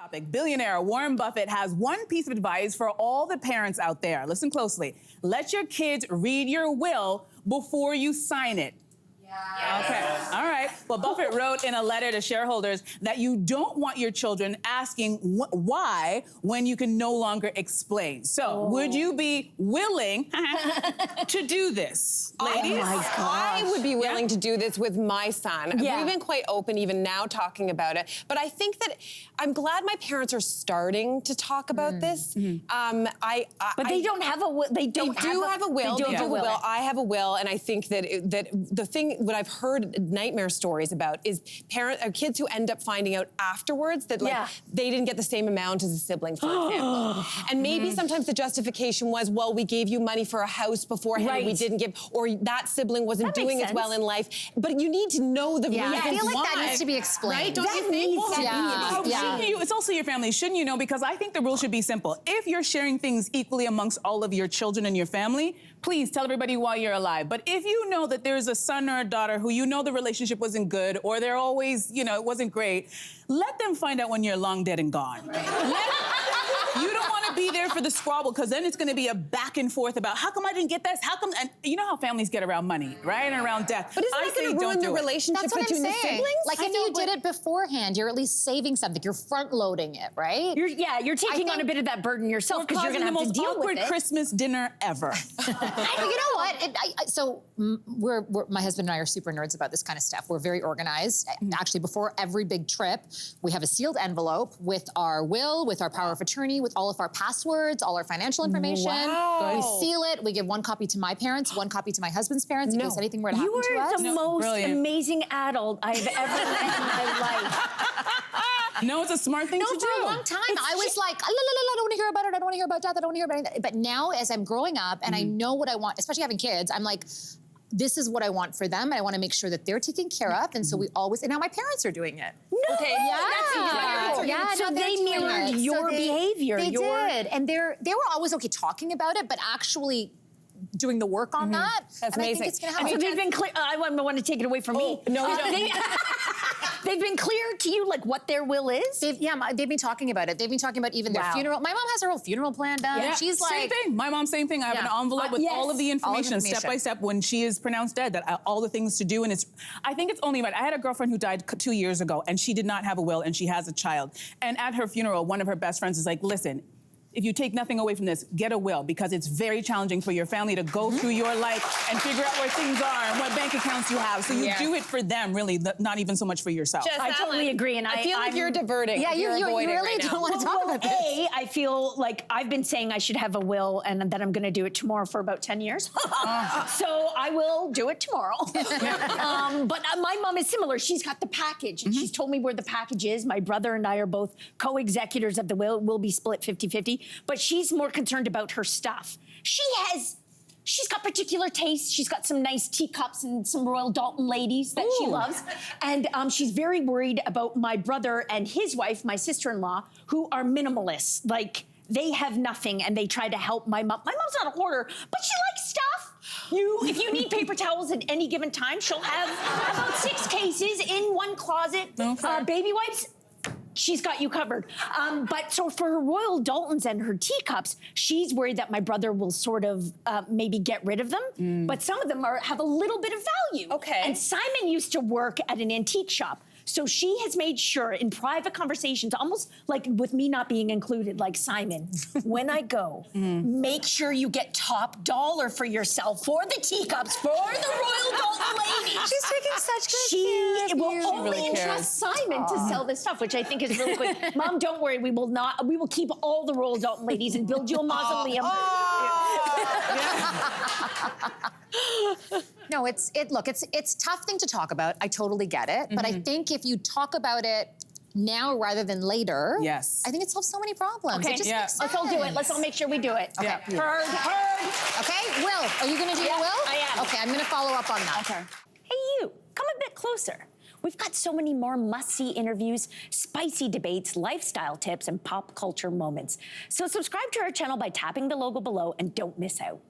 Topic. Billionaire Warren Buffett has one piece of advice for all the parents out there. Listen closely. Let your kids read your will before you sign it. Yes. Okay, all right. Well, Buffett wrote in a letter to shareholders that you don't want your children asking why when you can no longer explain. So, would you be willing to do this, ladies? Oh my gosh. I would be willing to do this with my son. Yeah. We've been quite open even now talking about it. But I think that I'm glad my parents are starting to talk about this. But they don't have a will. They do have a will. They do have a will. I have a will, and I think that the thing what I've heard nightmare stories about is kids who end up finding out afterwards that they didn't get the same amount as a sibling, for example. And maybe sometimes the justification was, well, we gave you money for a house beforehand, and we didn't give, or that sibling wasn't doing as well in life. But you need to know the reasons I feel like why. that needs to be explained. Right? Don't you think? Shouldn't you? It's also your family. Shouldn't you know? Because I think the rule should be simple. If you're sharing things equally amongst all of your children and your family, please tell everybody while you're alive. But if you know that there's a son or a daughter who you know the relationship wasn't good, or they're always, it wasn't great, let them find out when you're long dead and gone. You don't want to be there for the squabble, because then it's going to be a back and forth about how come I didn't get this? How come? And you know how families get around money, right? And around death. But isn't that going to ruin the relationship between the siblings? Like if you did it beforehand, you're at least saving something. You're front loading it, right? You're taking on a bit of that burden yourself because you're going to have to deal with it. the most awkward Christmas dinner ever. You know what? My husband and I are super nerds about this kind of stuff. We're very organized. Actually, before every big trip, we have a sealed envelope with our will, with our power of attorney, with all of our passwords, all our financial information. Wow. We seal it. We give one copy to my parents, one copy to my husband's parents in case anything were to happen to us. You are the most amazing adult I've ever met in my life. No, it's a smart thing to do. For a long time, I was like, I don't want to hear about it. I don't want to hear about death. I don't want to hear about anything. But now, as I'm growing up and I know what I want, especially having kids, I'm like, this is what I want for them, and I want to make sure that they're taken care of. And so we always, and now my parents are doing it. No, That's incredible. So they mirrored your behavior. They did, and they were always okay talking about it, but actually doing the work on that. That's and amazing. I think it's going to happen. So they've been clear. I want to take it away from me. No, you don't. They've been clear to you, like what their will is? They've been talking about it. They've been talking about even their funeral. My mom has her whole funeral plan done. Yeah. She's like... Same thing. My mom, same thing. I have an envelope with all of the information, step by step, when she is pronounced dead, all the things to do. And I think it's only right. I had a girlfriend who died 2 years ago, and she did not have a will, and she has a child. And at her funeral, one of her best friends is like, listen, if you take nothing away from this, get a will, because it's very challenging for your family to go through your life and figure out where things are and what bank accounts you have. So you do it for them, really, not even so much for yourself. I totally agree, and I feel like you're diverting. Yeah, you really don't want to talk about this. I feel like I've been saying I should have a will and that I'm going to do it tomorrow for about 10 years. So I will do it tomorrow. But my mom is similar. She's got the package. She's told me where the package is. My brother and I are both co-executors of the will. We'll be split 50-50. But she's more concerned about her stuff. She's got particular tastes. She's got some nice teacups and some Royal Dalton ladies that she loves. And she's very worried about my brother and his wife, my sister-in-law, who are minimalists. Like, they have nothing and they try to help my mom. My mom's not a hoarder, but she likes stuff. If you need paper towels at any given time, she'll have about 6 cases in one closet. Baby wipes, she's got you covered. But so for her Royal Daltons and her teacups, she's worried that my brother will sort of maybe get rid of them. But some of them have a little bit of value. Okay. And Simon used to work at an antique shop. So she has made sure in private conversations, almost like with me not being included, like, Simon, when I go, make sure you get top dollar for yourself, for the teacups, for the Royal Dalton ladies. She's taking such good care She of will you. only really trust Simon to sell this stuff, which I think is really good. Mom, don't worry, we will keep all the Royal Dalton ladies and build you a mausoleum. No, it's a tough thing to talk about. I totally get it. But I think if you talk about it now rather than later, I think it solves so many problems. Okay, it just makes sense. Let's all do it. Let's all make sure we do it. Okay. Heard. Okay, Will, are you gonna do your will? I am. Okay, I'm gonna follow up on that. Okay. Hey, you, come a bit closer. We've got so many more must-see interviews, spicy debates, lifestyle tips, and pop culture moments. So subscribe to our channel by tapping the logo below and don't miss out.